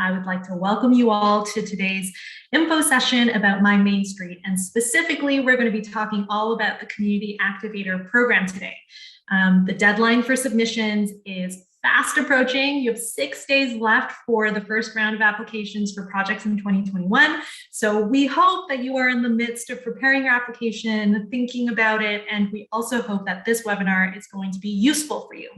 I would like to welcome you all to today's info session about My Main Street. And specifically, we're going to be talking all about the Community Activator program today. The deadline for submissions is fast approaching. You have 6 days left for the first round of applications for projects in 2021. So we hope that you are in the midst of preparing your application, thinking about it, and we also hope that this webinar is going to be useful for you.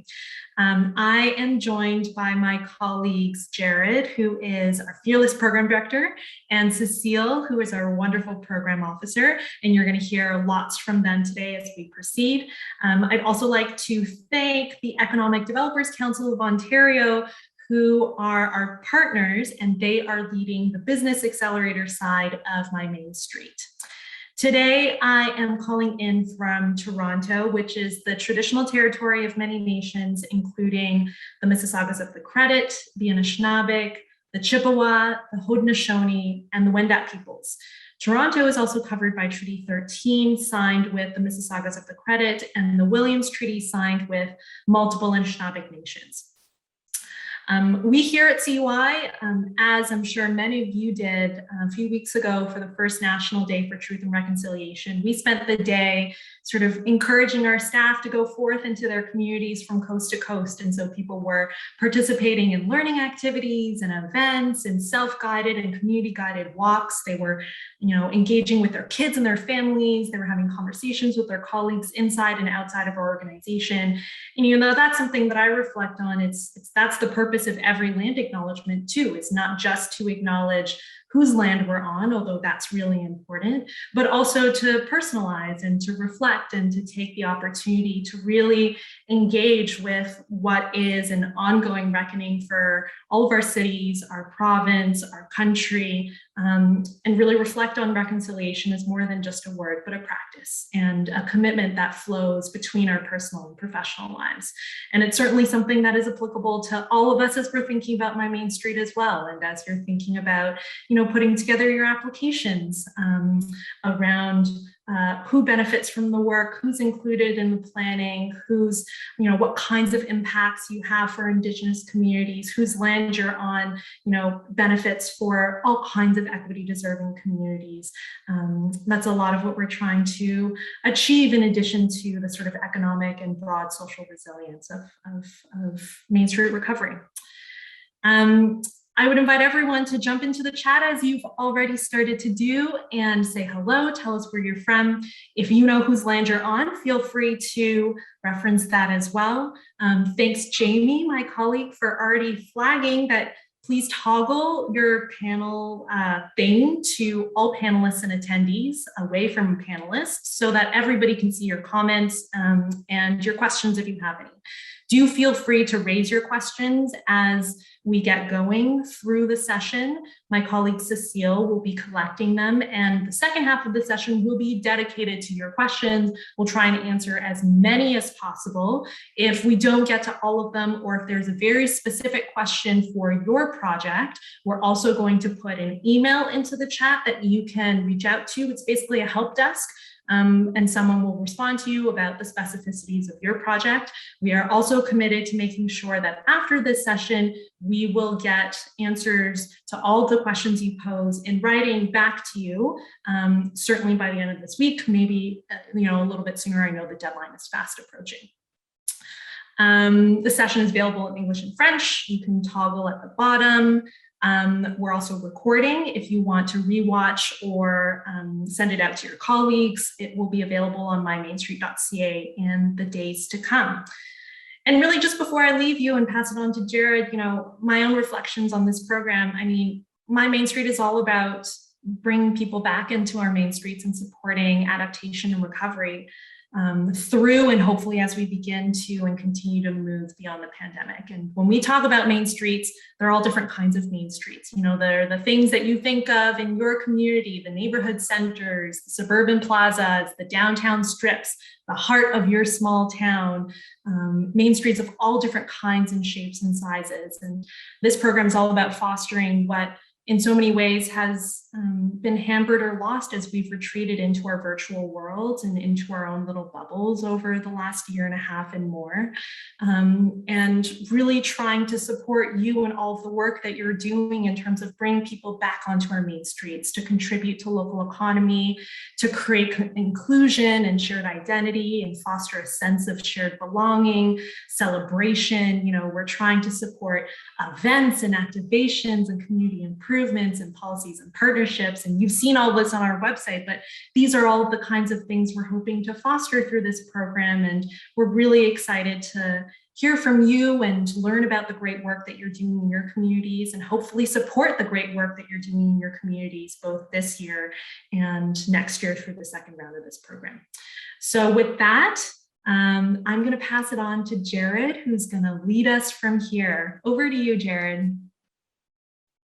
I am joined by my colleagues, Jared, who is our fearless program director, and Cecile, who is our wonderful program officer, and you're going to hear lots from them today as we proceed. I'd also like to thank the Economic Developers Council of Ontario, who are our partners, and they are leading the business accelerator side of My Main Street. Today, I am calling in from Toronto, which is the traditional territory of many nations, including the Mississaugas of the Credit, the Anishinaabe, the Chippewa, the Haudenosaunee, and the Wendat peoples. Toronto is also covered by Treaty 13, signed with the Mississaugas of the Credit, and the Williams Treaty, signed with multiple Anishinaabe nations. We here at CUI, as I'm sure many of you did a few weeks ago for the first National Day for Truth and Reconciliation, we spent the day sort of encouraging our staff to go forth into their communities from coast to coast. And so people were participating in learning activities and events and self-guided and community-guided walks. They were, engaging with their kids and their families. They were having conversations with their colleagues inside and outside of our organization. And that's something that I reflect on. That's the purpose of every land acknowledgement too. It's not just to acknowledge whose land we're on, although that's really important, but also to personalize and to reflect and to take the opportunity to really engage with what is an ongoing reckoning for all of our cities, our province, our country, and really reflect on reconciliation as more than just a word, but a practice and a commitment that flows between our personal and professional lives. And it's certainly something that is applicable to all of us as we're thinking about My Main Street as well. And as you're thinking about, putting together your applications around who benefits from the work, who's included in the planning, what kinds of impacts you have for Indigenous communities, whose land you're on, benefits for all kinds of equity deserving communities. That's a lot of what we're trying to achieve in addition to the sort of economic and broad social resilience of Main Street recovery. I would invite everyone to jump into the chat as you've already started to do and say hello, tell us where you're from. If you know whose land you're on, feel free to reference that as well. Thanks, Jamie, my colleague, for already flagging that. Please toggle your panel thing to all panelists and attendees away from panelists so that everybody can see your comments and your questions if you have any. Do feel free to raise your questions as we get going through the session. My colleague Cecile will be collecting them, and the second half of the session will be dedicated to your questions. We'll try and answer as many as possible. If we don't get to all of them, or if there's a very specific question for your project, we're also going to put an email into the chat that you can reach out to. It's basically a help desk. And someone will respond to you about the specificities of your project. We are also committed to making sure that after this session, we will get answers to all the questions you pose in writing back to you, certainly by the end of this week, maybe a little bit sooner. I know the deadline is fast approaching. The session is available in English and French. You can toggle at the bottom. We're also recording. If you want to rewatch or send it out to your colleagues, it will be available on mymainstreet.ca in the days to come. And really, just before I leave you and pass it on to Jared, my own reflections on this program. I mean, My Main Street is all about bringing people back into our main streets and supporting adaptation and recovery through and hopefully as we begin to and continue to move beyond the pandemic. And when we talk about main streets, there are all different kinds of main streets. They're the things that you think of in your community, the neighborhood centers, the suburban plazas, the downtown strips, the heart of your small town, main streets of all different kinds and shapes and sizes. And this program is all about fostering what in so many ways has been hampered or lost as we've retreated into our virtual worlds and into our own little bubbles over the last year and a half and more. And really trying to support you and all of the work that you're doing in terms of bringing people back onto our main streets to contribute to local economy, to create inclusion and shared identity and foster a sense of shared belonging, celebration. You know, we're trying to support events and activations and community improvements and policies and partnerships. And you've seen all this on our website, but these are all of the kinds of things we're hoping to foster through this program. And we're really excited to hear from you and learn about the great work that you're doing in your communities, and hopefully support the great work that you're doing in your communities, both this year and next year through the second round of this program. So with that, I'm going to pass it on to Jared, who's going to lead us from here. Over to you, Jared.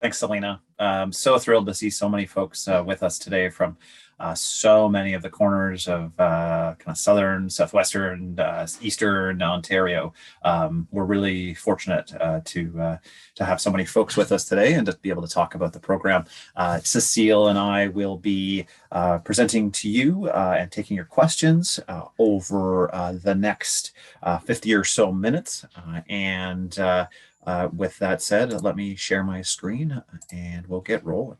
Thanks, Selena. I'm so thrilled to see so many folks with us today from so many of the corners of kind of southern, southwestern, eastern Ontario. We're really fortunate to have so many folks with us today and to be able to talk about the program. Cecile and I will be presenting to you and taking your questions over the next 50 or so minutes. With that said, let me share my screen and we'll get rolling.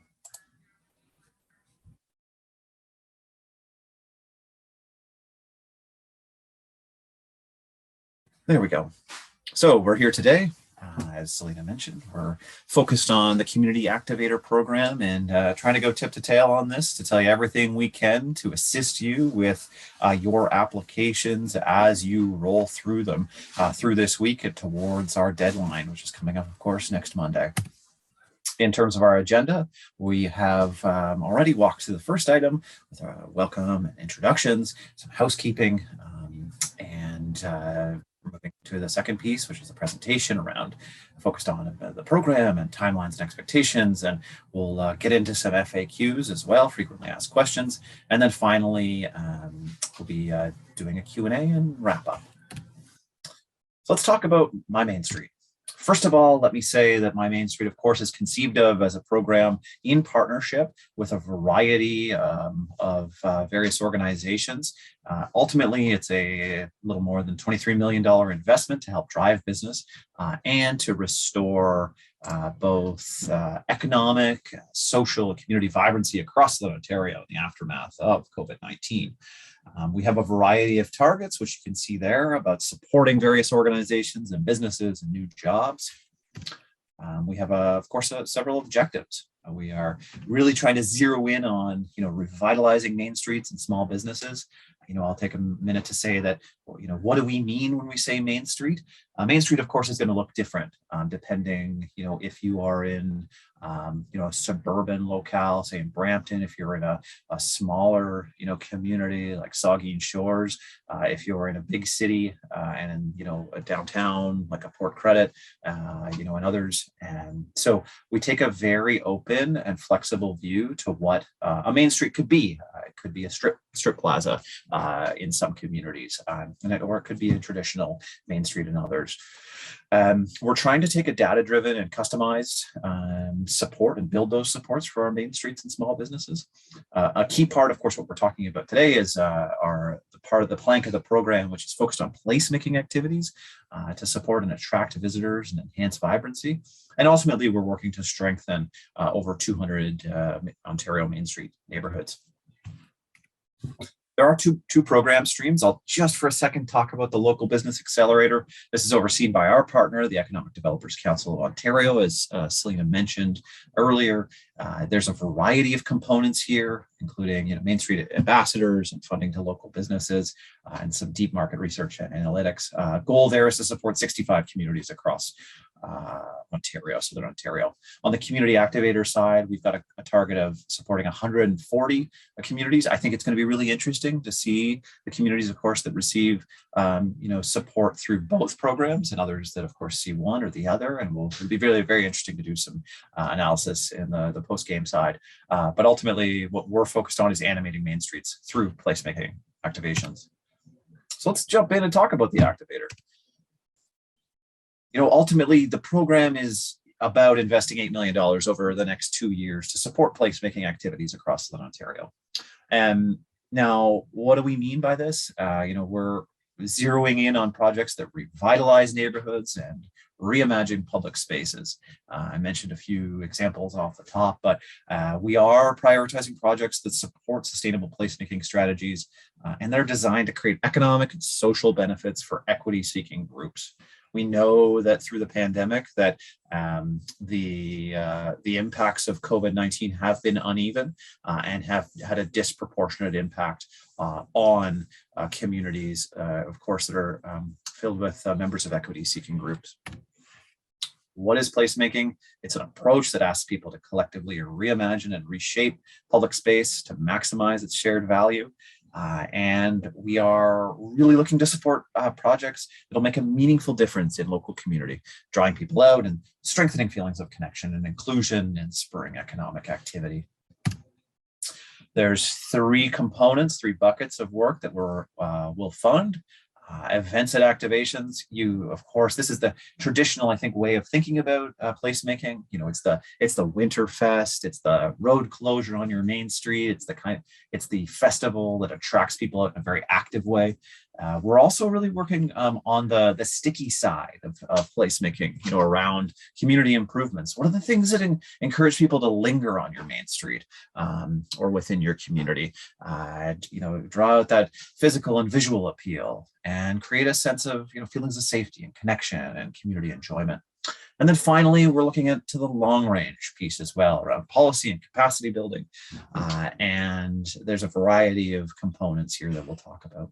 There we go. So we're here today. As Selena mentioned, we're focused on the Community Activator Program and trying to go tip to tail on this to tell you everything we can to assist you with your applications as you roll through them through this week and towards our deadline, which is coming up, of course, next Monday. In terms of our agenda, we have already walked through the first item with welcome and introductions, some housekeeping, and moving to the second piece, which is the presentation around focused on the program and timelines and expectations. And we'll get into some FAQs as well, frequently asked questions. And then finally, we'll be doing a Q&A and wrap up. So let's talk about My Main Street. First of all, let me say that My Main Street, of course, is conceived of as a program in partnership with a variety of various organizations. Ultimately, it's a little more than $23 million investment to help drive business and to restore both economic, social, and community vibrancy across the Ontario in the aftermath of COVID-19. We have a variety of targets, which you can see there, about supporting various organizations and businesses and new jobs. We have, of course, several objectives. We are really trying to zero in on, revitalizing main streets and small businesses. I'll take a minute to say that, what do we mean when we say Main Street? Main Street, of course, is going to look different depending, if you are in, a suburban locale, say in Brampton, if you're in a smaller, community like Saugeen Shores, if you're in a big city and in, a downtown like a Port Credit, and others. And so we take a very open and flexible view to what a main street could be. It could be a strip plaza in some communities, or it could be a traditional main street in others. We're trying to take a data-driven and customized support and build those supports for our main streets and small businesses. A key part, of course, what we're talking about today is the part of the plank of the program, which is focused on placemaking activities to support and attract visitors and enhance vibrancy. And ultimately, we're working to strengthen over 200 Ontario Main Street neighborhoods. There are two program streams. I'll just for a second talk about the Local Business Accelerator. This is overseen by our partner, the Economic Developers Council of Ontario, as Selena mentioned earlier. There's a variety of components here, including Main Street ambassadors and funding to local businesses and some deep market research and analytics. Goal there is to support 65 communities across Ontario, Southern Ontario. On the Community Activator side, we've got a target of supporting 140 communities. I think it's going to be really interesting to see the communities, of course, that receive support through both programs and others that, of course, see one or the other. And it'll be very, very interesting to do some analysis in the post-game side. But ultimately, what we're focused on is animating main streets through placemaking activations. So let's jump in and talk about the Activator. Ultimately, the program is about investing $8 million over the next 2 years to support placemaking activities across Southern Ontario. And now, what do we mean by this? We're zeroing in on projects that revitalize neighborhoods and reimagine public spaces. I mentioned a few examples off the top, but we are prioritizing projects that support sustainable placemaking strategies, and they're designed to create economic and social benefits for equity-seeking groups. We know that through the pandemic that the impacts of COVID-19 have been uneven and have had a disproportionate impact on communities, of course, that are filled with members of equity-seeking groups. What is placemaking? It's an approach that asks people to collectively reimagine and reshape public space to maximize its shared value. And we are really looking to support projects that'll make a meaningful difference in local community, drawing people out and strengthening feelings of connection and inclusion and spurring economic activity. There's three buckets of work that we'll fund. Events and activations. Of course, this is the traditional, I think, way of thinking about placemaking. It's the winter fest, it's the road closure on your main street, it's the festival that attracts people out in a very active way. We're also really working on the sticky side of placemaking, around community improvements. What are the things that encourage people to linger on your main street or within your community? Draw out that physical and visual appeal and create a sense of feelings of safety and connection and community enjoyment. And then finally, we're looking to the long range piece as well, around policy and capacity building. And there's a variety of components here that we'll talk about.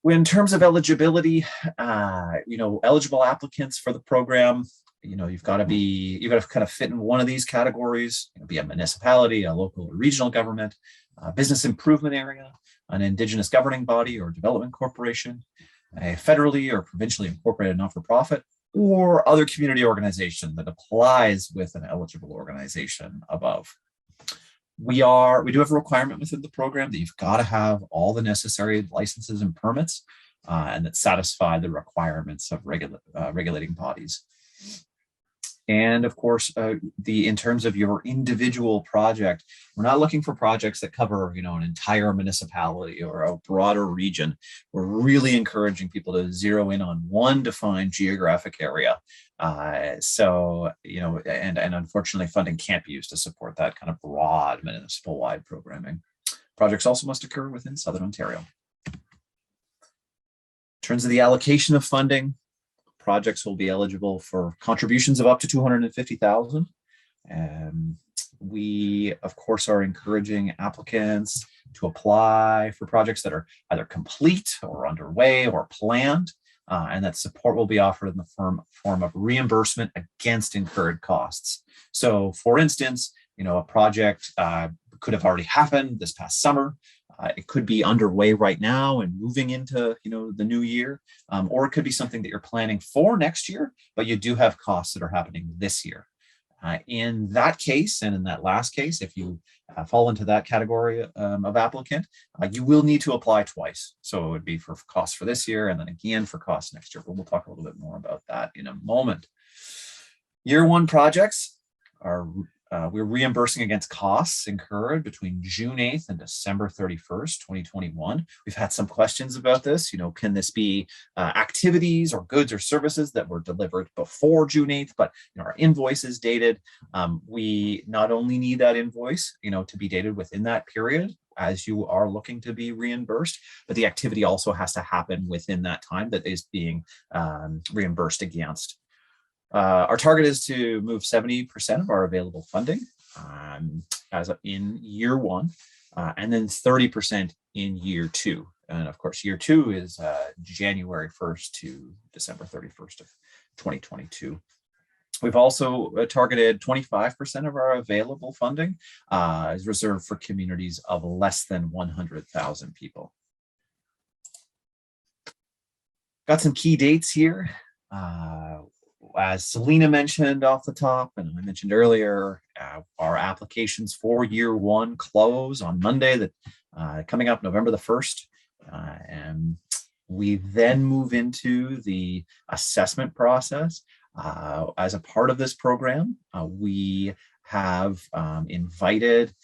In terms of eligibility, eligible applicants for the program, you've got to kind of fit in one of these categories, be a municipality, a local or regional government, a business improvement area, an Indigenous governing body or development corporation, a federally or provincially incorporated not-for-profit, or other community organization that applies with an eligible organization above. We do have a requirement within the program that you've got to have all the necessary licenses and permits and that satisfy the requirements of regulating bodies. And of course, in terms of your individual project, we're not looking for projects that cover, an entire municipality or a broader region. We're really encouraging people to zero in on one defined geographic area. And unfortunately, funding can't be used to support that kind of broad municipal-wide programming. Projects also must occur within Southern Ontario. In terms of the allocation of funding, projects will be eligible for contributions of up to $250,000. We, of course, are encouraging applicants to apply for projects that are either complete or underway or planned, and that support will be offered in the form of reimbursement against incurred costs. So, for instance, a project could have already happened this past summer. It could be underway right now and moving into the new year, or it could be something that you're planning for next year, but you do have costs that are happening this year. In that case, and in that last case, if you fall into that category of applicant, you will need to apply twice. So it would be for costs for this year and then again for costs next year, but we'll talk a little bit more about that in a moment. Year one projects are we're reimbursing against costs incurred between June 8th and December 31st, 2021. We've had some questions about this. Can this be activities or goods or services that were delivered before June 8th, but our invoice is dated? We not only need that invoice, to be dated within that period as you are looking to be reimbursed, but the activity also has to happen within that time that is being reimbursed against. Our target is to move 70% of our available funding in year one, and then 30% in year two. And of course, year two is January 1st to December 31st of 2022. We've also targeted 25% of our available funding is reserved for communities of less than 100,000 people. Got some key dates here. As Selena mentioned off the top, and I mentioned earlier, our applications for year one close on Monday, coming up November the 1st. And we then move into the assessment process. As a part of this program, we have invited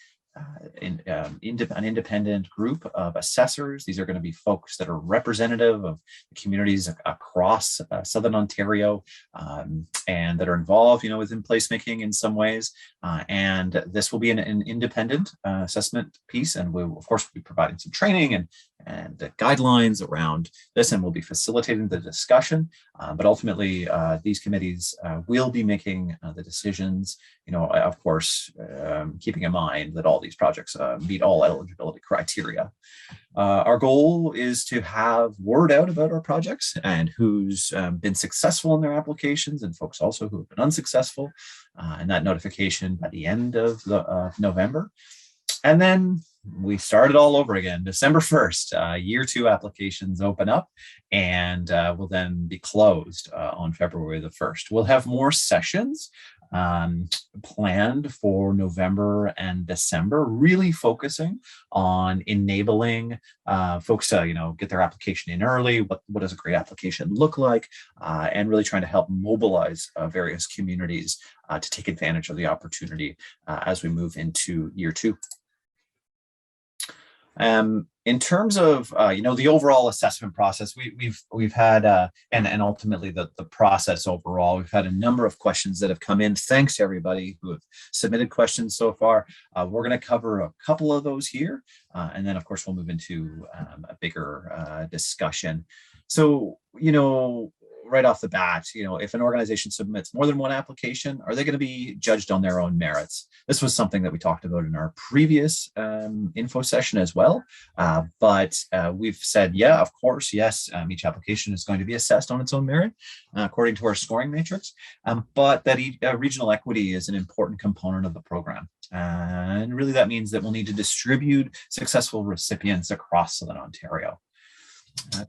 an independent group of assessors. These are going to be folks that are representative of the communities across Southern Ontario and that are involved, within placemaking in some ways. And this will be an independent assessment piece, and we'll, of course, be providing some training and the guidelines around this, and we'll be facilitating the discussion. But ultimately, these committees will be making the decisions, of course, keeping in mind that all these projects meet all eligibility criteria. Our goal is to have word out about our projects and who's been successful in their applications, and folks also who have been unsuccessful, and that notification by the end of November. And then we start it all over again. December 1st, year 2 applications open up and will then be closed on February the 1st. We'll have more sessions planned for November and December, really focusing on enabling folks to, get their application in early. What does a great application look like? And really trying to help mobilize various communities to take advantage of the opportunity as we move into year 2. In terms of the overall assessment process, we've had and ultimately the process overall, we've had a number of questions that have come in. Thanks to everybody who have submitted questions so far. We're going to cover a couple of those here, and then of course we'll move into a bigger discussion. So right off the bat, if an organization submits more than one application, are they going to be judged on their own merits? This was something that we talked about in our previous info session as well. But we've said, yeah, of course, yes, each application is going to be assessed on its own merit according to our scoring matrix, but that regional equity is an important component of the program. And really that means that we'll need to distribute successful recipients across Southern Ontario.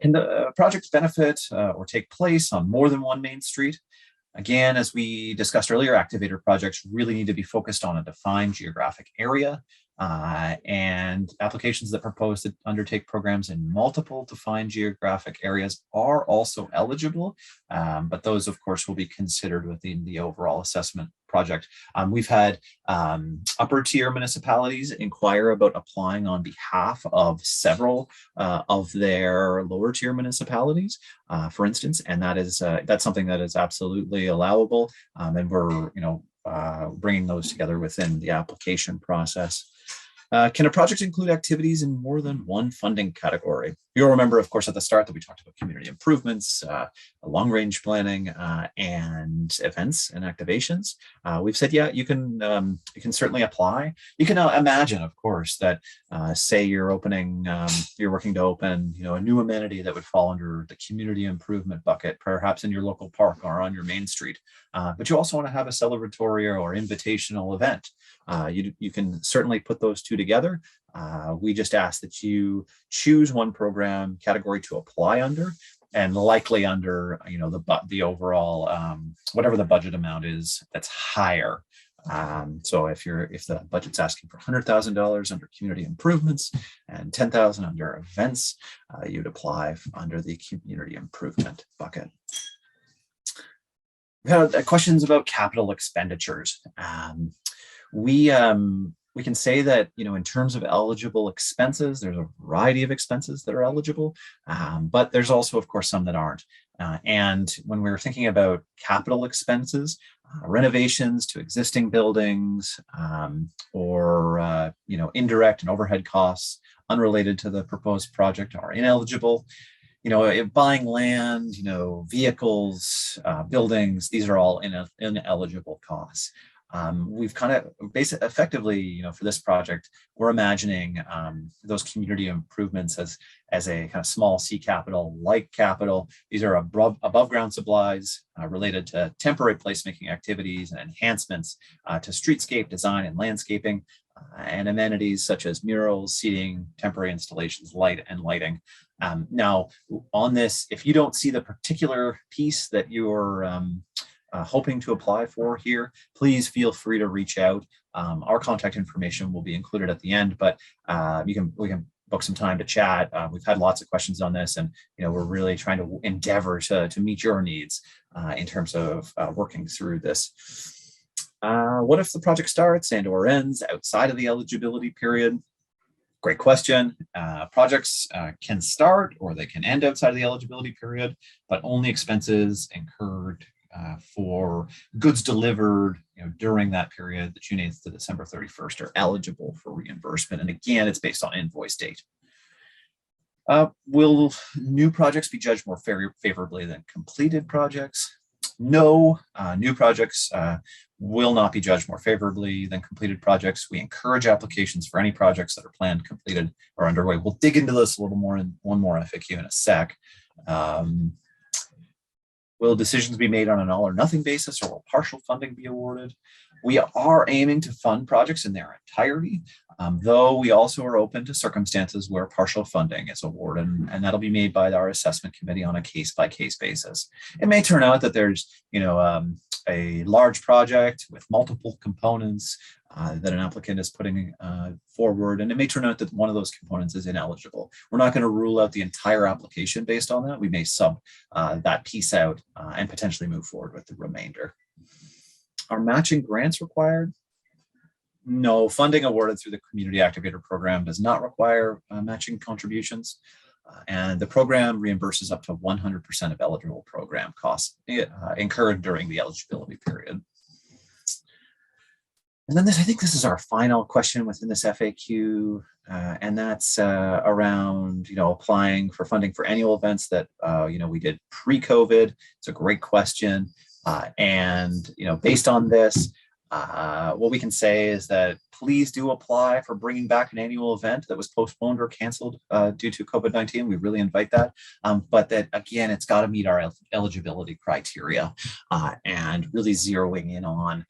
Can the project benefit or take place on more than one main street? Again, as we discussed earlier, Activator projects really need to be focused on a defined geographic area, and applications that propose to undertake programs in multiple defined geographic areas are also eligible, but those, of course, will be considered within the overall assessment project. We've had upper tier municipalities inquire about applying on behalf of several of their lower tier municipalities, for instance, and that's something that is absolutely allowable, and we're bringing those together within the application process. Can a project include activities in more than one funding category? You'll remember, of course, at the start that we talked about community improvements, long-range planning, and events and activations. We've said, yeah, you can certainly apply. You can imagine, of course, that say you're working to open, a new amenity that would fall under the community improvement bucket, perhaps in your local park or on your main street. But you also want to have a celebratory or invitational event. You can certainly put those two together. We just ask that you choose one program category to apply under, and likely under the overall whatever the budget amount is that's higher. So if the budget's asking for $100,000 under community improvements and $10,000 under events, you'd apply under the community improvement bucket. We had questions about capital expenditures. We can say that, in terms of eligible expenses, there's a variety of expenses that are eligible, but there's also, of course, some that aren't. And when we're thinking about capital expenses, renovations to existing buildings, or indirect and overhead costs unrelated to the proposed project are ineligible. Buying land, vehicles, buildings, these are all ineligible costs. We've kind of effectively, for this project, we're imagining those community improvements as a kind of small C capital, like capital. These are above ground supplies related to temporary placemaking activities and enhancements to streetscape design and landscaping, and amenities such as murals, seating, temporary installations, lighting. Now, on this, if you don't see the particular piece that you're hoping to apply for here, please feel free to reach out. Our contact information will be included at the end, but we can book some time to chat. We've had lots of questions on this, and we're really trying to endeavor to meet your needs in terms of working through this. What if the project starts and or ends outside of the eligibility period? Great question. Projects can start or they can end outside of the eligibility period, but only expenses incurred for goods delivered during that period, the June 8th to December 31st, are eligible for reimbursement. And again, it's based on invoice date. Will new projects be judged more favorably than completed projects? No, new projects will not be judged more favorably than completed projects. We encourage applications for any projects that are planned, completed, or underway. We'll dig into this a little more in one more FAQ in a sec. Will decisions be made on an all or nothing basis, or will partial funding be awarded? We are aiming to fund projects in their entirety, though we also are open to circumstances where partial funding is awarded, and that'll be made by our assessment committee on a case-by-case basis. It may turn out that there's, a large project with multiple components that an applicant is putting forward, and it may turn out that one of those components is ineligible. We're not going to rule out the entire application based on that. We may sub that piece out and potentially move forward with the remainder. Are matching grants required? No, funding awarded through the Community Activator Program does not require matching contributions. And the program reimburses up to 100% of eligible program costs incurred during the eligibility period. And then I think this is our final question within this FAQ, and that's around, applying for funding for annual events that, we did pre-COVID. It's a great question. And, based on this, what we can say is that please do apply for bringing back an annual event that was postponed or canceled due to COVID-19. We really invite that. But that, again, it's got to meet our eligibility criteria and really zeroing in on,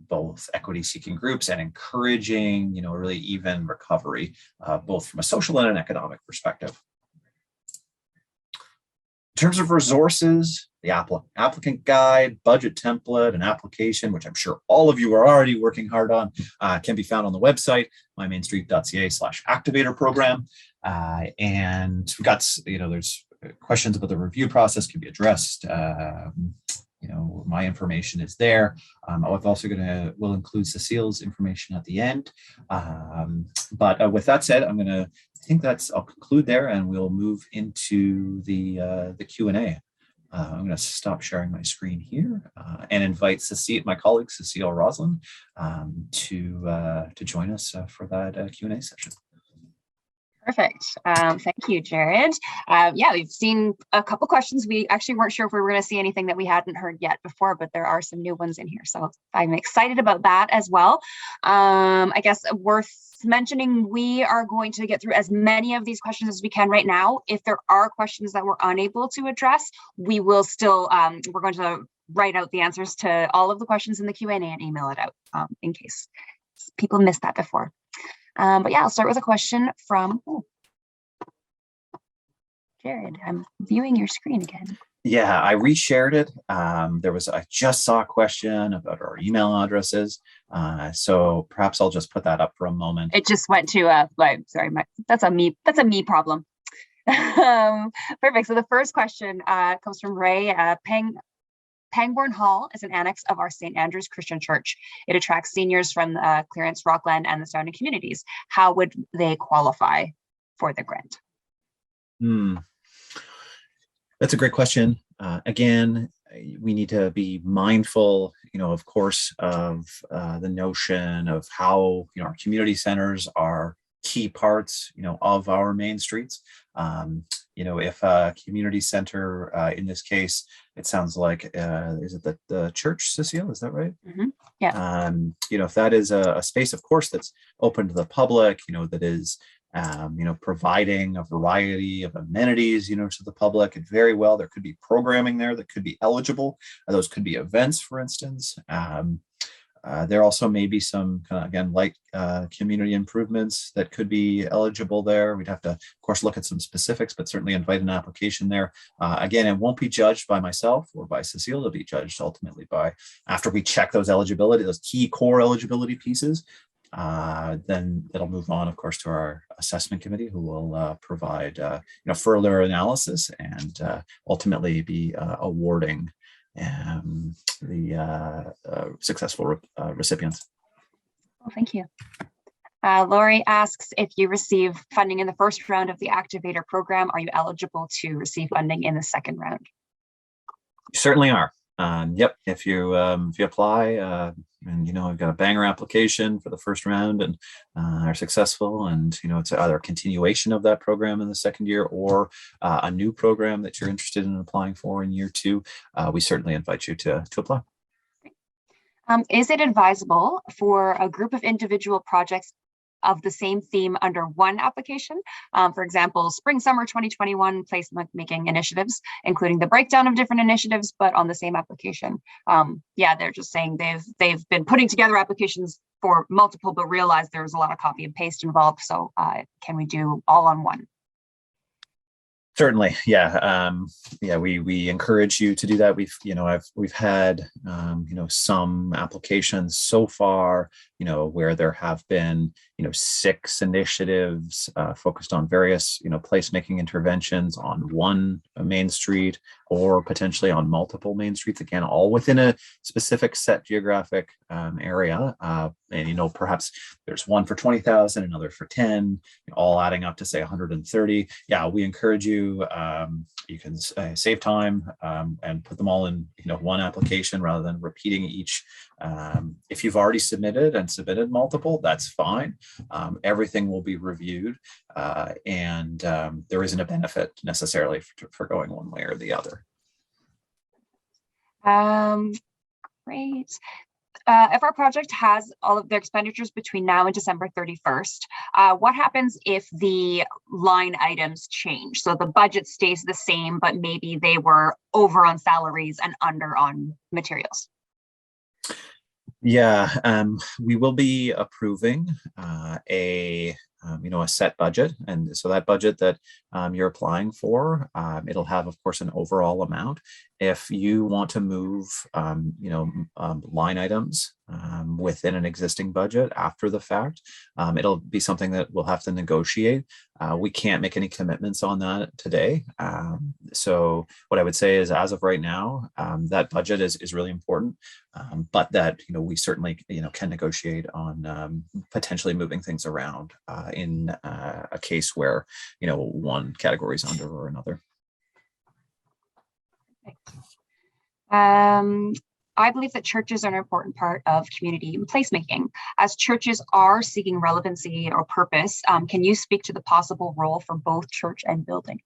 both equity-seeking groups and encouraging, a really even recovery, both from a social and an economic perspective. In terms of resources, the applicant guide, budget template, and application, which I'm sure all of you are already working hard on, can be found on the website, mymainstreet.ca/activator program. And we've got, there's questions about the review process can be addressed. My information is there. I've also will include Cecile's information at the end. But with that said, I'll conclude there, and we'll move into the Q&A. I'm going to stop sharing my screen here and invite my colleague Cecile Roslin to join us for that Q&A session. Perfect. Thank you, Jared. Yeah, we've seen a couple questions. We actually weren't sure if we were going to see anything that we hadn't heard yet before, but there are some new ones in here. So I'm excited about that as well. I guess worth mentioning, we are going to get through as many of these questions as we can right now. If there are questions that we're unable to address, we will still, we're going to write out the answers to all of the questions in the Q&A and email it out in case people missed that before. But yeah, I'll start with a question from Jared. I'm viewing your screen again. Yeah, I reshared it. I just saw a question about our email addresses. So perhaps I'll just put that up for a moment. It just went to that's a me problem. Perfect. So the first question comes from Ray. Pangbourne Hall is an annex of our St. Andrew's Christian Church. It attracts seniors from Clarence, Rockland, and the surrounding communities. How would they qualify for the grant? That's a great question. Again, we need to be mindful, of course, of the notion of how, our community centers are key parts, of our main streets. If a community center, in this case, it sounds like, is it the church, Cecile? Is that right? Mm-hmm. Yeah. If that is a space, of course, that's open to the public, that is, providing a variety of amenities, to the public, and very well, there could be programming there that could be eligible. Those could be events, for instance. There also may be some kind of, again, light community improvements that could be eligible there. We'd have to, of course, look at some specifics, but certainly invite an application there. Again, it won't be judged by myself or by Cecile. It'll be judged ultimately after we check those key core eligibility pieces, Then it'll move on, of course, to our assessment committee, who will provide further analysis and ultimately be awarding the successful recipients. Well, thank you. Lori asks, if you receive funding in the first round of the Activator program, are you eligible to receive funding in the second round? You certainly are. Yep. If you apply and we've got a banger application for the first round and are successful, and it's either a continuation of that program in the second year or a new program that you're interested in applying for in year 2, we certainly invite you to apply. Is it advisable for a group of individual projects of the same theme under one application? For example, spring summer 2021 placement making initiatives, including the breakdown of different initiatives, but on the same application. Yeah, they're just saying they've been putting together applications for multiple, but realized there's a lot of copy and paste involved. So can we do all on one? Certainly, yeah, we encourage you to do that. We've had some applications so far, where there have been 6 initiatives focused on various placemaking interventions on one main street, or potentially on multiple main streets, again, all within a specific set geographic area. And perhaps there's one for 20,000, another for 10, all adding up to say 130. Yeah, we encourage you. You can save time and put them all in one application rather than repeating each. If you've already submitted multiple, that's fine. Everything will be reviewed, and there isn't a benefit necessarily for going one way or the other. Great. If our project has all of their expenditures between now and December 31st, what happens if the line items change? So the budget stays the same, but maybe they were over on salaries and under on materials. Yeah, we will be approving a set budget, and so that budget that you're applying for, it'll have, of course, an overall amount. If you want to move, line items within an existing budget after the fact, it'll be something that we'll have to negotiate. We can't make any commitments on that today. So what I would say is, as of right now, that budget is really important, but that we certainly can negotiate on potentially moving things around in a case where one category is under or another. I believe that churches are an important part of community placemaking. As churches are seeking relevancy or purpose, can you speak to the possible role for both church and building?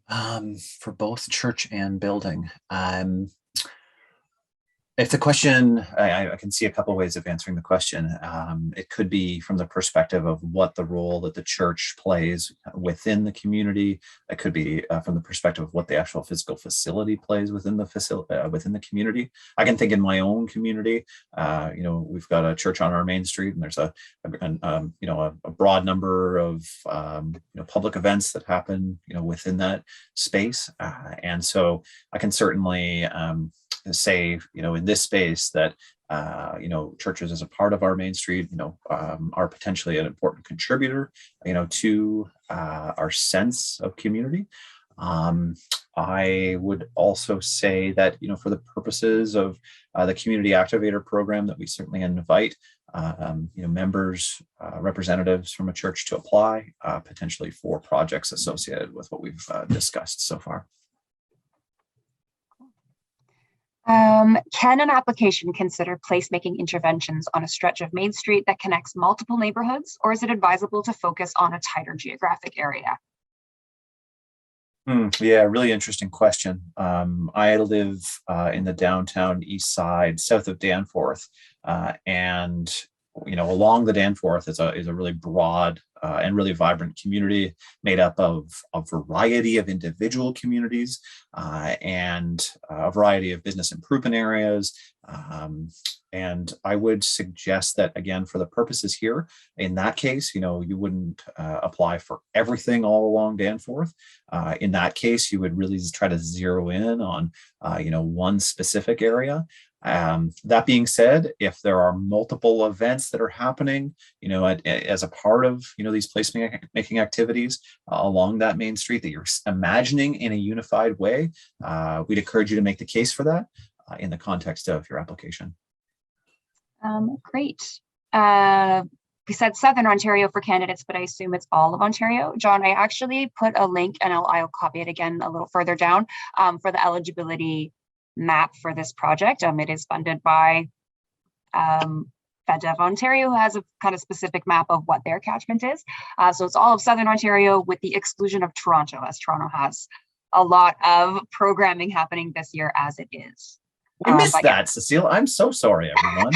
For both church and building. If the question, I can see a couple ways of answering the question. It could be from the perspective of what the role that the church plays within the community. It could be from the perspective of what the actual physical facility plays within the community. I can think in my own community. We've got a church on our main street, and there's a broad number of public events that happen within that space, and so I can certainly say in this space that churches as a part of our main street are potentially an important contributor to our sense of community. I would also say that for the purposes of the Community Activator program, that we certainly invite members, representatives from a church to apply potentially for projects associated with what we've discussed so far. Can an application consider placemaking interventions on a stretch of Main Street that connects multiple neighborhoods, or is it advisable to focus on a tighter geographic area? Yeah, really interesting question. I live in the downtown east side, south of Danforth, and along the Danforth is a really broad and really vibrant community made up of a variety of individual communities and a variety of business improvement areas. And I would suggest that, again, for the purposes here, in that case, you wouldn't apply for everything all along Danforth. In that case, you would really try to zero in on, one specific area. That being said, if there are multiple events that are happening, as a part of, these placemaking activities along that main street that you're imagining in a unified way, we'd encourage you to make the case for that in the context of your application. Great. We said Southern Ontario for candidates, but I assume it's all of Ontario. John, I actually put a link, and I'll copy it again a little further down, for the eligibility map for this project. It is funded by FedDev Ontario, who has a kind of specific map of what their catchment is. So it's all of Southern Ontario with the exclusion of Toronto, as Toronto has a lot of programming happening this year as it is. I missed that, yeah. Cecile. I'm so sorry, everyone.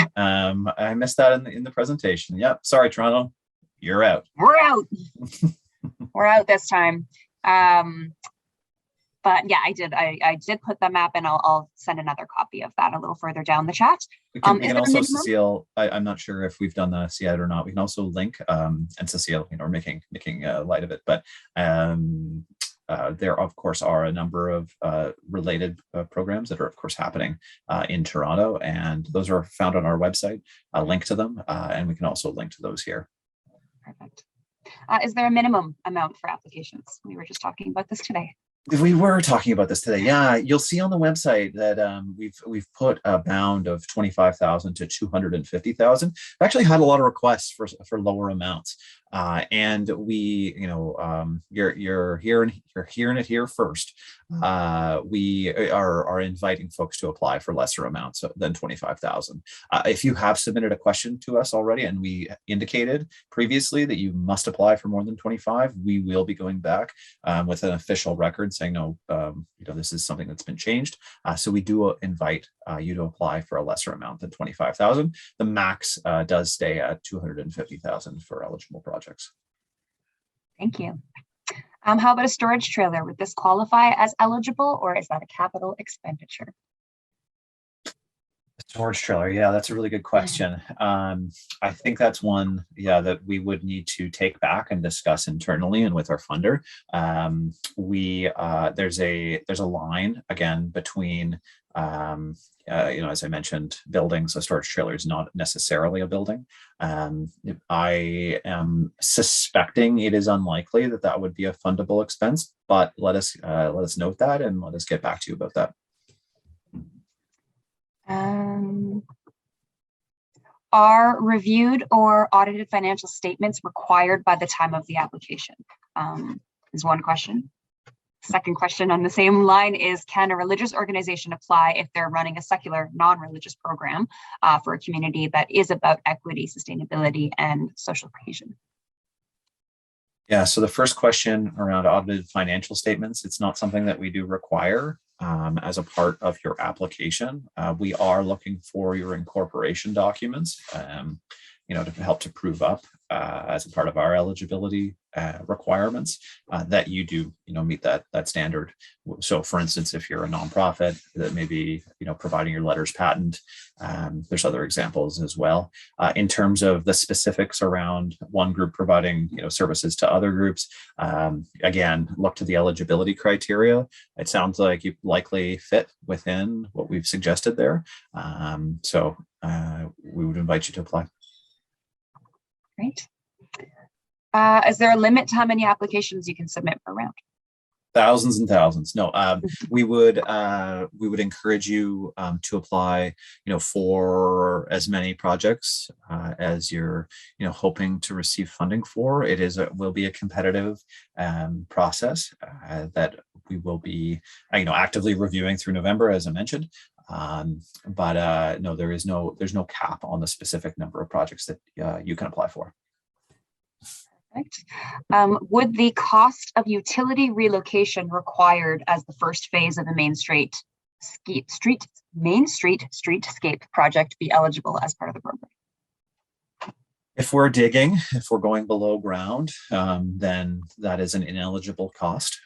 I missed that in the presentation. Yep. Sorry, Toronto. You're out. We're out. We're out this time. But yeah, I did put the map, and I'll send another copy of that a little further down the chat. We can also, Cecile, I'm not sure if we've done this yet or not. We can also link, and Cecile, we're making light of it, but there, of course, are a number of related programs that are, of course, happening in Toronto, and those are found on our website. I'll link to them, and we can also link to those here. Perfect. Is there a minimum amount for applications? We were just talking about this today. We were talking about this today. Yeah, you'll see on the website that we've put a bound of 25,000 to 250,000. I've actually had a lot of requests for lower amounts, and we, you're hearing it here first. We are inviting folks to apply for lesser amounts than 25,000. If you have submitted a question to us already, and we indicated previously that you must apply for more than 25, we will be going back with an official record saying, no, this is something that's been changed. So we do invite you to apply for a lesser amount than 25,000. The max does stay at 250,000 for eligible projects. Thank you. How about a storage trailer? Would this qualify as eligible, or is that a capital expenditure? Storage trailer, yeah, that's a really good question. I think that's one, that we would need to take back and discuss internally and with our funder. There's a line again between as I mentioned, buildings. A storage trailer is not necessarily a building. I am suspecting it is unlikely that would be a fundable expense, but let us note that, and let us get back to you about that. Are reviewed or audited financial statements required by the time of the application? Is one question. Second question on the same line is, can a religious organization apply if they're running a secular, non-religious program for a community that is about equity, sustainability, and social cohesion? Yeah, so the first question around audited financial statements, it's not something that we do require as a part of your application. We are looking for your incorporation documents, to help to prove up as a part of our eligibility requirements that you do, meet that standard. So, for instance, if you're a nonprofit that may be, providing your letters patent, there's other examples as well. In terms of the specifics around one group providing, services to other groups, again, look to the eligibility criteria. It sounds like you likely fit within what we've suggested there. So we would invite you to apply. Great. Is there a limit to how many applications you can submit per round? Thousands and thousands. No, we would encourage you to apply, for as many projects as you're, hoping to receive funding for. Will be a competitive process that we will be, actively reviewing through November, as I mentioned. But no, there's no cap on the specific number of projects that you can apply for. Perfect. Would the cost of utility relocation required as the first phase of the Main Street streetscape project be eligible as part of the program? If we're going below ground, then that is an ineligible cost.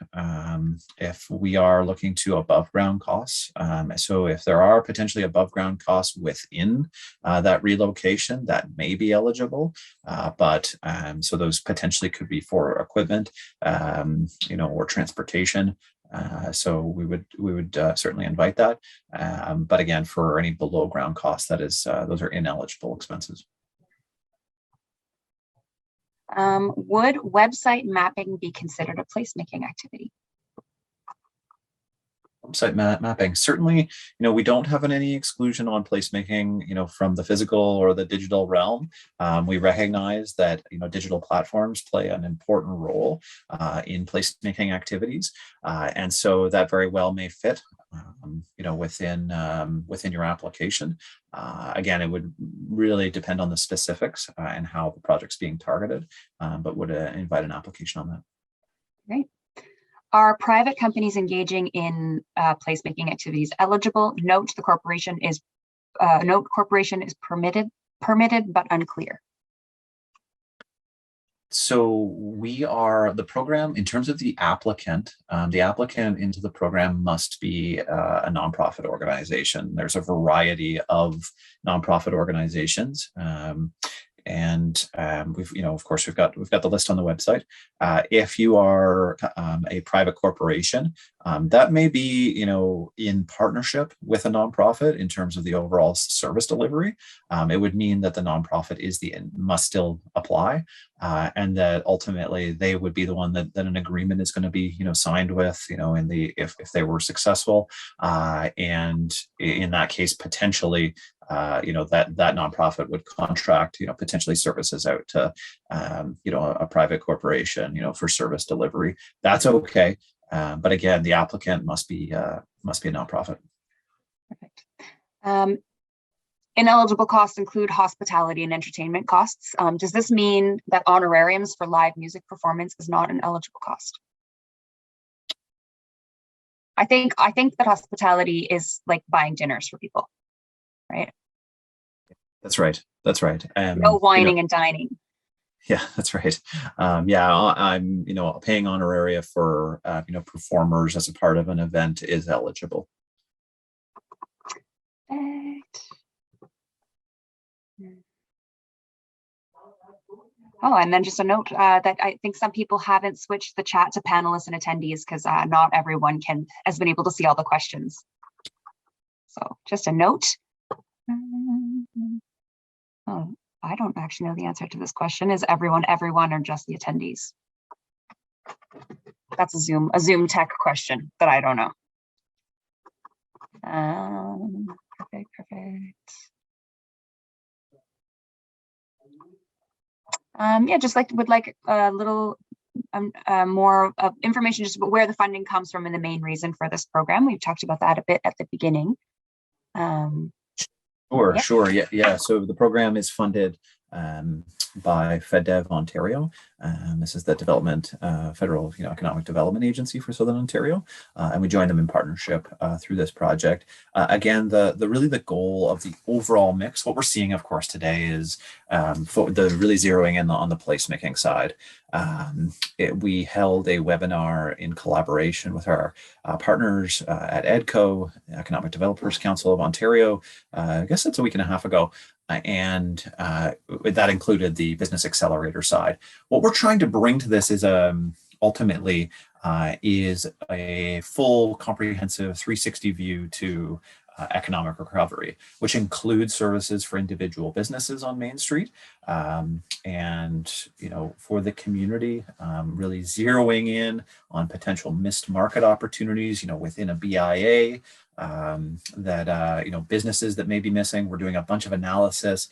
If we are looking to above ground costs, so if there are potentially above ground costs within that relocation, that may be eligible. But so those potentially could be for equipment, or transportation. So we would certainly invite that. But again, for any below ground costs, that is those are ineligible expenses. Would website mapping be considered a placemaking activity? Website mapping, certainly, we don't have any exclusion on placemaking, from the physical or the digital realm. We recognize that, digital platforms play an important role in placemaking activities. And so that very well may fit, within your application. Again, it would really depend on the specifics and how the project's being targeted, but would invite an application on that. Great. Are private companies engaging in placemaking activities eligible? Note corporation is permitted but unclear. So the program, in terms of the applicant into the program must be a nonprofit organization. There's a variety of nonprofit organizations. And of course, we've got the list on the website. If you are a private corporation, that may be in partnership with a nonprofit in terms of the overall service delivery. It would mean that the nonprofit must still apply, and that ultimately they would be the one that an agreement is going to be signed with if they were successful, and in that case potentially. That nonprofit would contract, potentially services out to, a private corporation, for service delivery. That's okay. But again, the applicant must be a nonprofit. Perfect. Ineligible costs include hospitality and entertainment costs. Does this mean that honorariums for live music performance is not an eligible cost? I think that hospitality is like buying dinners for people. Right. That's right. No whining and dining. Yeah, that's right. I'm paying honoraria for performers as a part of an event is eligible. Oh, and then just a note that I think some people haven't switched the chat to panelists and attendees because not everyone has been able to see all the questions. So just a note. Oh, I don't actually know the answer to this question. Is everyone, or just the attendees? That's a Zoom tech question that I don't know. Perfect. Would like a little more information just about where the funding comes from and the main reason for this program. We've talked about that a bit at the beginning. Sure. Yeah. So the program is funded by FedDev Ontario. This is the federal economic development agency for Southern Ontario, and we joined them in partnership through this project. Again, the goal of the overall mix. What we're seeing, of course, today is really zeroing in on the placemaking side. We held a webinar in collaboration with our partners at EDCO, Economic Developers Council of Ontario. I guess that's a week and a half ago. And that included the business accelerator side. What we're trying to bring to this is ultimately is a full comprehensive 360 view to economic recovery, which includes services for individual businesses on Main Street, and for the community, really zeroing in on potential missed market opportunities, within a BIA, that businesses that may be missing. We're doing a bunch of analysis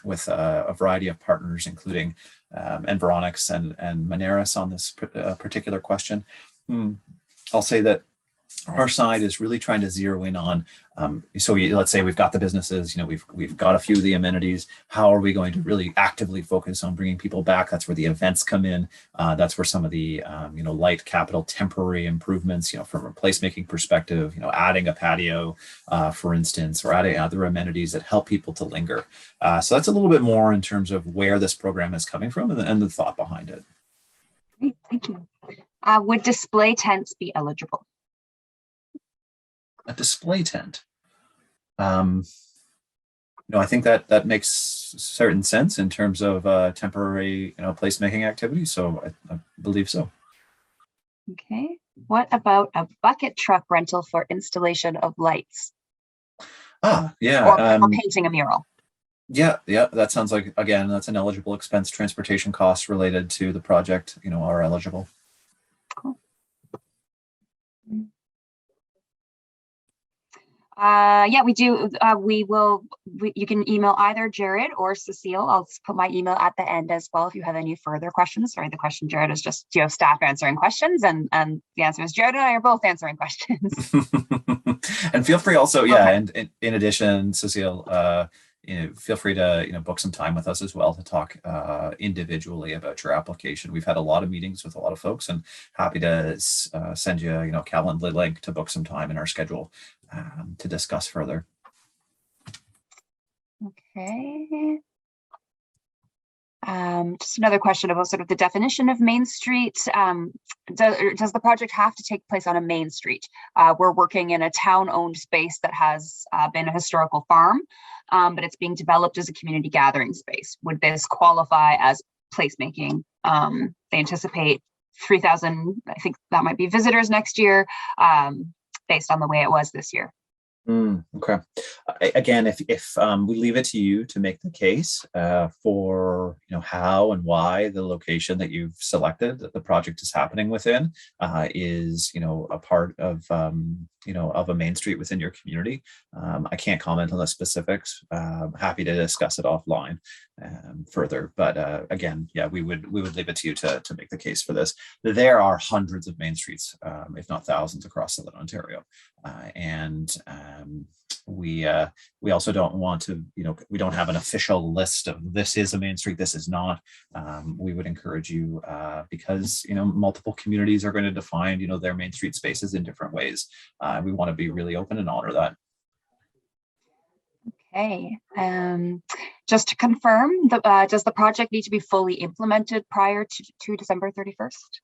with a variety of partners, including Environics and Moneris on this particular question. I'll say that our side is really trying to zero in on, let's say we've got the businesses, we've got a few of the amenities. How are we going to really actively focus on bringing people back? That's where the events come in. That's where some of the, light capital temporary improvements, from a placemaking perspective, adding a patio, for instance, or adding other amenities that help people to linger. So that's a little bit more in terms of where this program is coming from and the thought behind it. Great, thank you. Would display tents be eligible? A display tent. I think that makes certain sense in terms of temporary, placemaking activity. So I believe so. Okay. What about a bucket truck rental for installation of lights Yeah. or painting a mural? Yeah, that sounds like, again, that's an eligible expense. Transportation costs related to the project, are eligible. Cool. Yeah, we do. You can email either Jared or Cecile. I'll put my email at the end as well if you have any further questions. Sorry, the question, Jared, is just, staff answering questions? And the answer is Jared and I are both answering questions. And feel free also, yeah, Okay. and in addition, Cecile, feel free to book some time with us as well to talk individually about your application. We've had a lot of meetings with a lot of folks, and happy to send you a Calendly link to book some time in our schedule to discuss further. Okay. Just another question about sort of the definition of Main Street. Does the project have to take place on a main street? We're working in a town-owned space that has been a historical farm, but it's being developed as a community gathering space. Would this qualify as placemaking? They anticipate 3,000, I think that might be visitors next year, based on the way it was this year. Okay. Again, if we leave it to you to make the case for how and why the location that you've selected that the project is happening within is a part of of a main street within your community. I can't comment on the specifics. Happy to discuss it offline further, but again, yeah, we would leave it to you to make the case for this. There are hundreds of main streets, if not thousands, across Southern Ontario, and we also don't want to, we don't have an official list of this is a main street, this is not. We would encourage you because multiple communities are going to define their main street spaces in different ways. We want to be really open and honor that. Okay. Just to confirm, does the project need to be fully implemented prior to December 31st?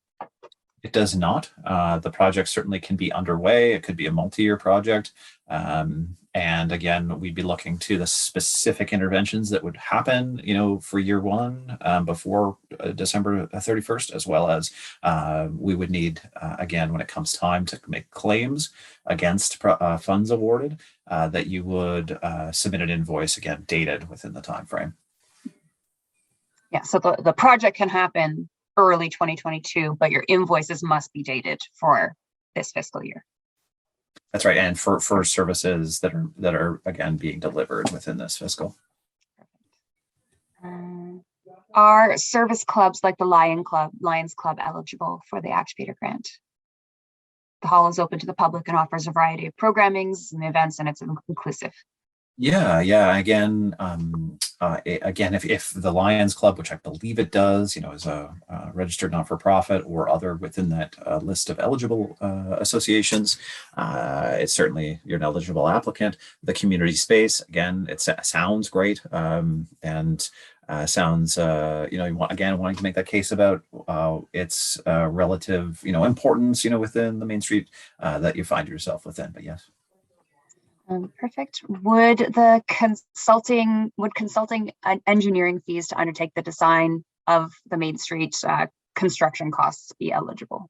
It does not. The project certainly can be underway. It could be a multi-year project. And again, we'd be looking to the specific interventions that would happen, for year one before December 31st, as well as we would need, again, when it comes time to make claims against funds awarded, that you would submit an invoice, again, dated within the time frame. Yeah, so the project can happen early 2022, but your invoices must be dated for this fiscal year. That's right, and for services that are again being delivered within this fiscal. Are service clubs like the Lions Club eligible for the Activator grant? The hall is open to the public and offers a variety of programmings and events, and it's inclusive. Yeah. Again, if the Lions Club, which I believe it does, is a registered not-for-profit or other within that list of eligible associations, it's certainly you're an eligible applicant. The community space, again, it sounds great, and sounds wanting to make that case about its relative importance within the Main Street that you find yourself within. But yes. Perfect. Would consulting engineering fees to undertake the design of the Main Street construction costs be eligible?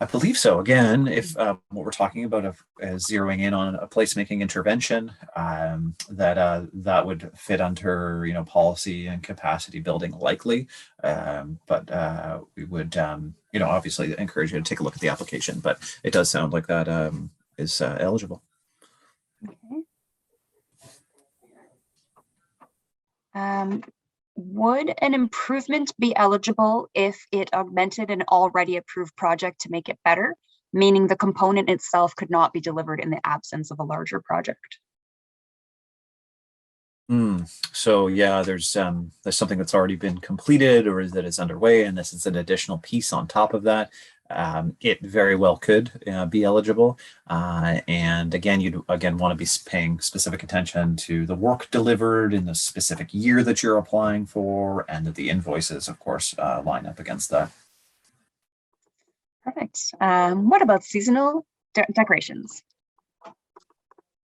I believe so. Again, if what we're talking about is zeroing in on a placemaking intervention, that would fit under policy and capacity building likely, but we would obviously encourage you to take a look at the application. But it does sound like that is eligible. Okay. Would an improvement be eligible if it augmented an already approved project to make it better, meaning the component itself could not be delivered in the absence of a larger project? So yeah, there's something that's already been completed or that is underway, and this is an additional piece on top of that. It very well could be eligible. And again, you'd want to be paying specific attention to the work delivered in the specific year that you're applying for, and that the invoices, of course, line up against that. Perfect. What about seasonal decorations?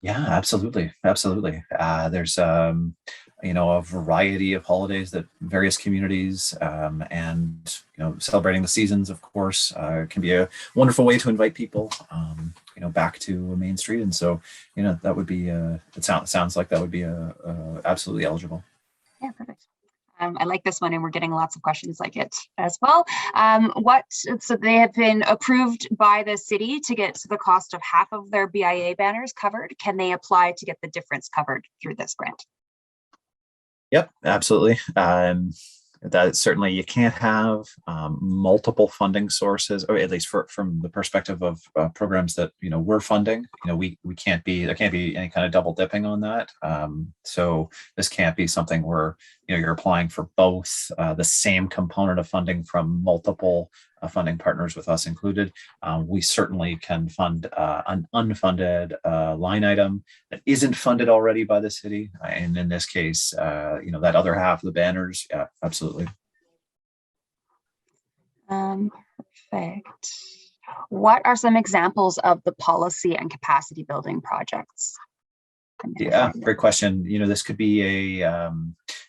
Yeah, absolutely. Absolutely. There's, a variety of holidays that various communities, and, celebrating the seasons, of course, can be a wonderful way to invite people, back to Main Street. And so, that would be, it sounds like that would be absolutely eligible. Yeah, perfect. I like this one, and we're getting lots of questions like it as well. So they have been approved by the city to get the cost of half of their BIA banners covered. Can they apply to get the difference covered through this grant? Yep, absolutely. That certainly you can't have multiple funding sources, or at least from the perspective of programs that we're funding. We can't be, there can't be any kind of double dipping on that. So this can't be something where you're applying for both the same component of funding from multiple funding partners with us included. We certainly can fund an unfunded line item that isn't funded already by the city, and in this case, that other half of the banners. Yeah, absolutely. Perfect. What are some examples of the policy and capacity building projects? Yeah, great question. This could be a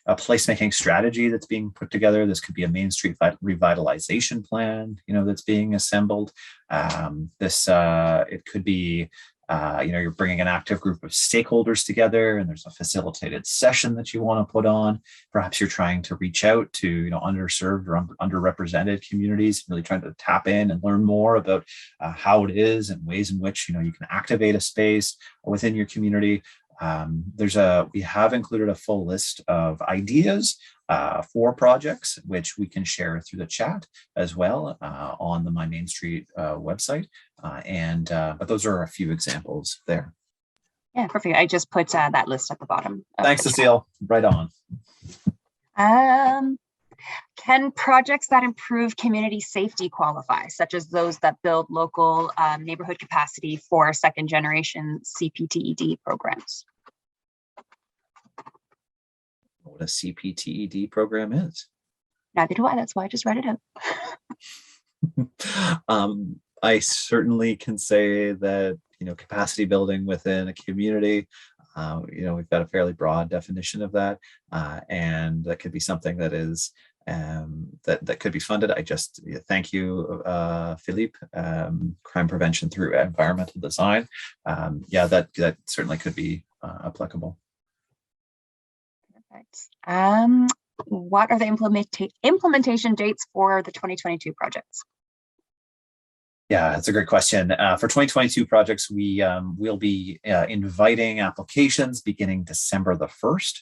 placemaking strategy that's being put together. This could be a Main Street revitalization plan, that's being assembled. It could be, you're bringing an active group of stakeholders together, and there's a facilitated session that you want to put on. Perhaps you're trying to reach out to, underserved or underrepresented communities, really trying to tap in and learn more about how it is and ways in which, you can activate a space within your community. We have included a full list of ideas for projects, which we can share through the chat as well on the My Main Street website. But those are a few examples there. Yeah, perfect. I just put that list at the bottom. Thanks, Cecile. Right on. Can projects that improve community safety qualify, such as those that build local neighborhood capacity for second generation CPTED programs? What a CPTED program is? Neither do I. That's why I just read it out. I certainly can say that, capacity building within a community, we've got a fairly broad definition of that. And that could be something that is that could be funded. I just thank you, Philippe, crime prevention through environmental design. That certainly could be applicable. Perfect. What are the implementation dates for the 2022 projects? Yeah, that's a great question. For 2022 projects, we will be inviting applications beginning December the 1st.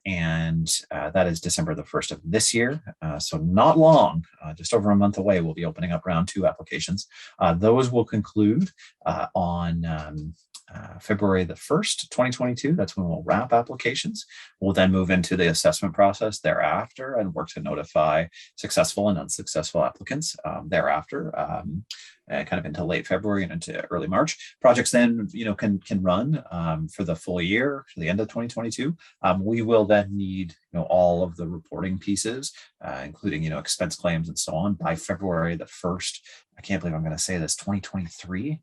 And that is December the 1st of this year. So not long, just over a month away, we'll be opening up round 2 applications. Those will conclude on February the 1st, 2022. That's when we'll wrap applications. We'll then move into the assessment process thereafter and work to notify successful and unsuccessful applicants thereafter. Kind of into late February and into early March. Projects then, can run for the full year to the end of 2022. We will then need, all of the reporting pieces, including, expense claims and so on by February the 1st. I can't believe I'm going to say this, 2023.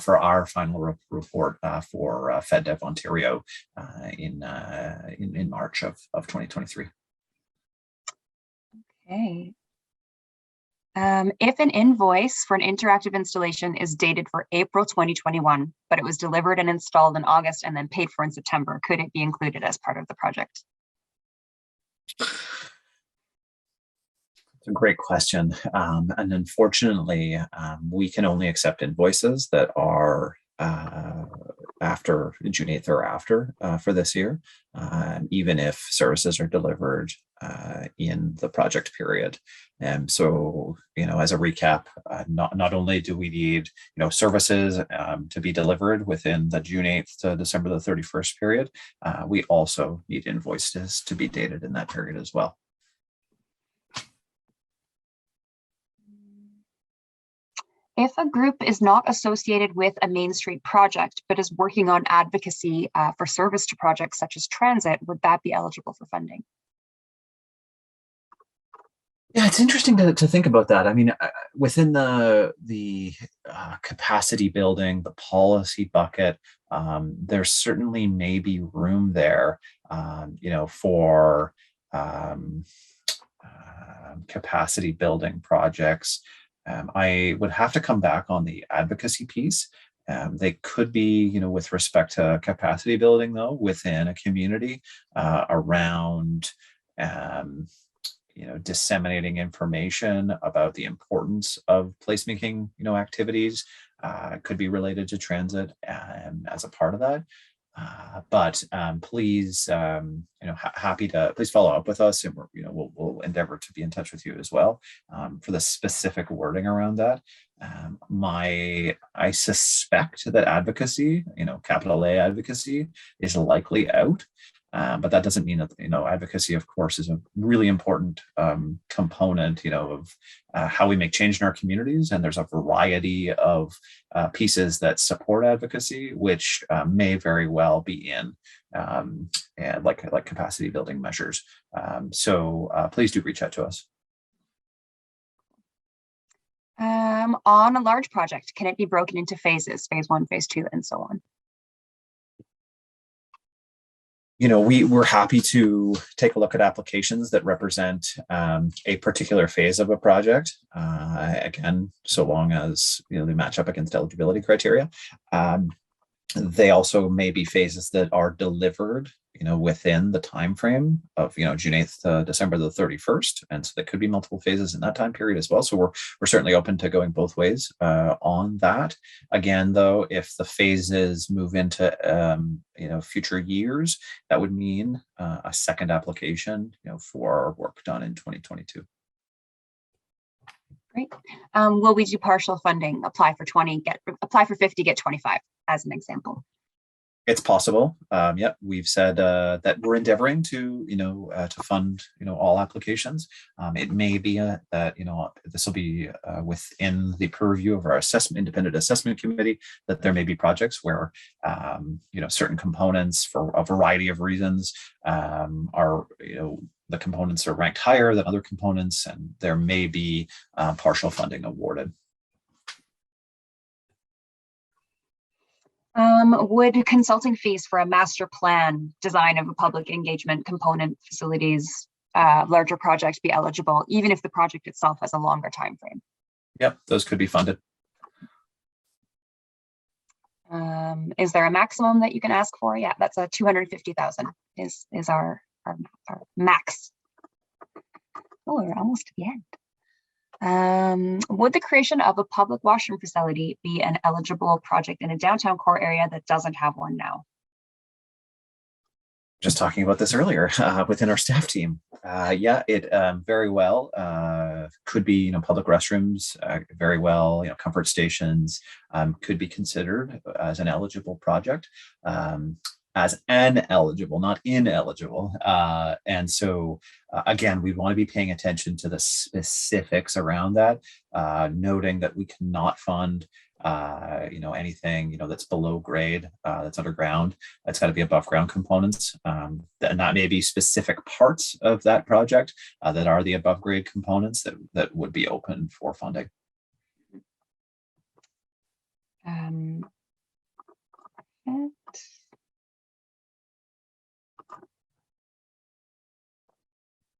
For our final report for FedDev Ontario in March of 2023. Okay. If an invoice for an interactive installation is dated for April 2021, but it was delivered and installed in August and then paid for in September, could it be included as part of the project? It's a great question. And unfortunately, we can only accept invoices that are after June 8th or after for this year, even if services are delivered in the project period. And so, as a recap, not only do we need, services to be delivered within the June 8th to December the 31st period, we also need invoices to be dated in that period as well. If a group is not associated with a Main Street project, but is working on advocacy for service to projects such as transit, would that be eligible for funding? Yeah, it's interesting to think about that. I mean, within the capacity building, the policy bucket, there certainly may be room there, for capacity building projects. I would have to come back on the advocacy piece. They could be, with respect to capacity building, though, within a community around, disseminating information about the importance of placemaking, activities. Could be related to transit as a part of that. But please, happy to please follow up with us, and we'll endeavor to be in touch with you as well for the specific wording around that. I suspect that advocacy, capital A advocacy, is likely out. But that doesn't mean that, advocacy, of course, is a really important component, of how we make change in our communities. And there's a variety of pieces that support advocacy, which may very well be in and like capacity building measures. So please do reach out to us. On a large project, can it be broken into phases, phase 1, phase 2, and so on? We're happy to take a look at applications that represent a particular phase of a project. Again, so long as they match up against eligibility criteria. They also may be phases that are delivered, within the time frame of June 8th to December the 31st, and so there could be multiple phases in that time period as well. So we're certainly open to going both ways on that. Again, though, if the phases move into future years, that would mean a second application, for work done in 2022. Great. Will we do partial funding? Apply for 50, get 25, as an example. It's possible. Yeah, we've said that we're endeavoring to, to fund, all applications. It may be that, this will be within the purview of our independent assessment committee, that there may be projects where, certain components, for a variety of reasons, are, the components are ranked higher than other components, and there may be partial funding awarded. Would consulting fees for a master plan design of a public engagement component facilities larger project be eligible, even if the project itself has a longer time frame? Yep, those could be funded. Is there a maximum that you can ask for? Yeah, that's a 250,000 is our max. Oh, we're almost to the end. Would the creation of a public washroom facility be an eligible project in a downtown core area that doesn't have one now? Just talking about this earlier within our staff team. Yeah, it very well could be, public restrooms, very well, comfort stations could be considered as an eligible project. As an eligible, not ineligible. And so, again, we want to be paying attention to the specifics around that, noting that we cannot fund, anything, that's below grade, that's underground. That's got to be above ground components. And that may be specific parts of that project that are the above grade components that would be open for funding.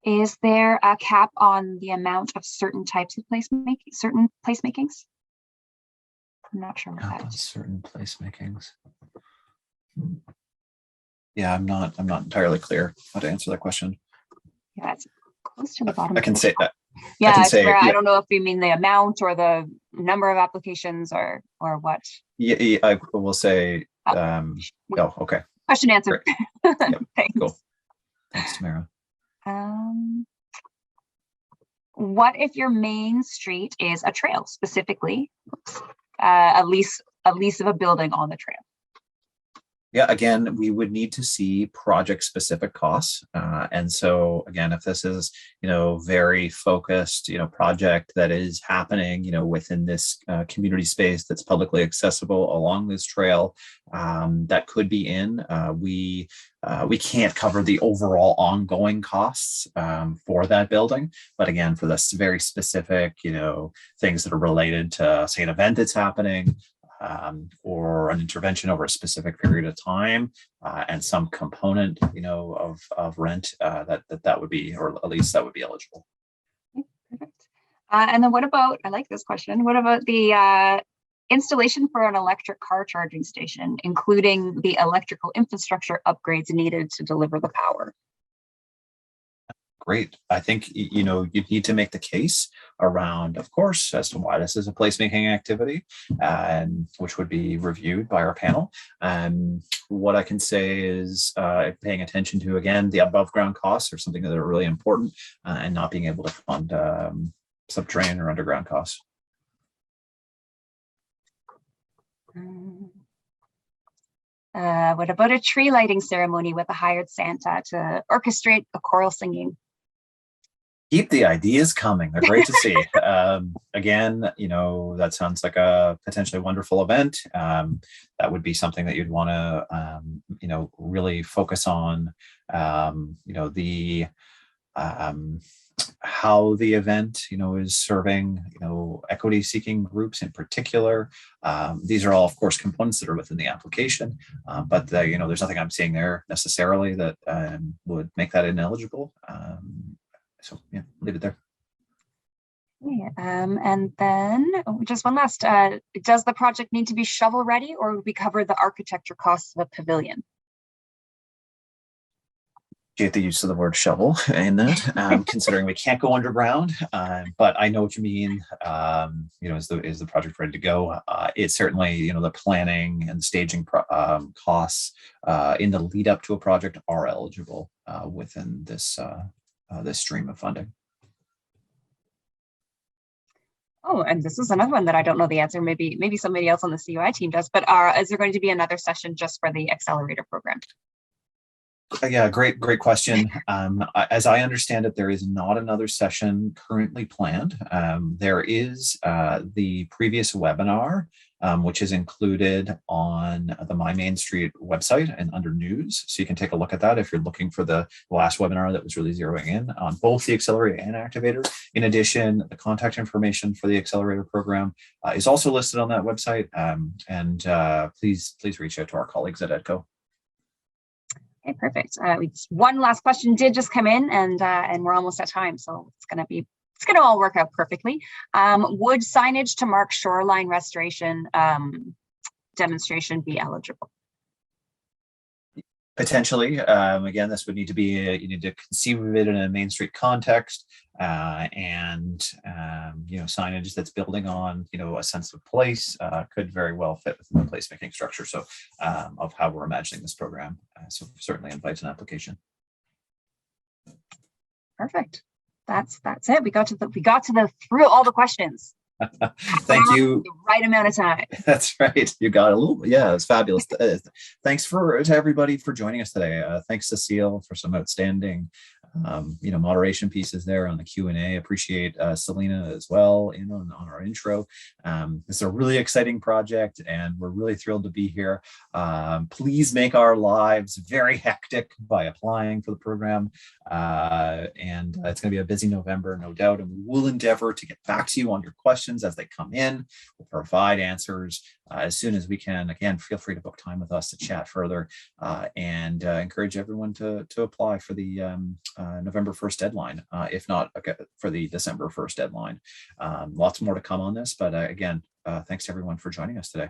Is there a cap on the amount of certain types of placemakings? I'm not sure what that is. Certain placemakings. Yeah, I'm not entirely clear how to answer that question. Yeah, it's close to the bottom. I can say that. Yeah, I don't know if you mean the amount or the number of applications or what. Yeah, I will say. Okay. Question answered. Yep. Thanks. Cool. Thanks, Tamara. What if your main street is a trail, specifically a lease of a building on the trail? Yeah, again, we would need to see project specific costs. And so again, if this is, very focused, project that is happening, within this community space that's publicly accessible along this trail, that could be in, we can't cover the overall ongoing costs for that building. But again, for this very specific, things that are related to, say, an event that's happening, or an intervention over a specific period of time, and some component, of rent, that would be, or at least that would be eligible. Okay, perfect. And then what about, I like this question, what about the installation for an electric car charging station, including the electrical infrastructure upgrades needed to deliver the power? Great. I think, you need to make the case around, of course, as to why this is a placemaking activity, and which would be reviewed by our panel. What I can say is paying attention to, again, the above ground costs are something that are really important, and not being able to fund subterranean or underground costs. What about a tree lighting ceremony with a hired Santa to orchestrate a choral singing? Keep the ideas coming. They're great to see. Again, that sounds like a potentially wonderful event. That would be something that you'd want to, really focus on, the how the event, is serving, equity seeking groups in particular. These are all, of course, components that are within the application, but there's nothing I'm seeing there necessarily that would make that ineligible. So yeah, leave it there. Yeah, and then just one last, does the project need to be shovel ready, or would we cover the architecture costs of a pavilion? Get the use of the word shovel in that, considering we can't go underground, but I know what you mean. Is the project ready to go? It's certainly, the planning and staging costs in the lead up to a project are eligible within this stream of funding. Oh, and this is another one that I don't know the answer. Maybe somebody else on the CUI team does, but is there going to be another session just for the Accelerator program? Yeah, great question. As I understand it, there is not another session currently planned. There is the previous webinar, which is included on the My Main Street website and under news. So you can take a look at that if you're looking for the last webinar that was really zeroing in on both the Accelerator and Activator. In addition, the contact information for the Accelerator program is also listed on that website. Please reach out to our colleagues at EDCO. Okay, perfect. One last question did just come in, and we're almost at time, so it's going to all work out perfectly. Would signage to mark shoreline restoration demonstration be eligible? Potentially. Again, this would need to be, you need to conceive of it in a Main Street context, and signage that's building on, a sense of place could very well fit within the placemaking structure. So of how we're imagining this program. So certainly invites an application. Perfect. That's it. We got to through all the questions. Thank you. The right amount of time. That's right. You got a little. Yeah, it's fabulous. Thanks to everybody for joining us today. Thanks, Cecile, for some outstanding, moderation pieces there on the Q&A. Appreciate Selena as well, on our intro. It's a really exciting project, and we're really thrilled to be here. Please make our lives very hectic by applying for the program. And it's going to be a busy November, no doubt, and we will endeavor to get back to you on your questions as they come in. We'll provide answers as soon as we can. Again, feel free to book time with us to chat further, and encourage everyone to apply for the November 1st deadline, if not for the December 1st deadline. Lots more to come on this, but again, thanks to everyone for joining us today.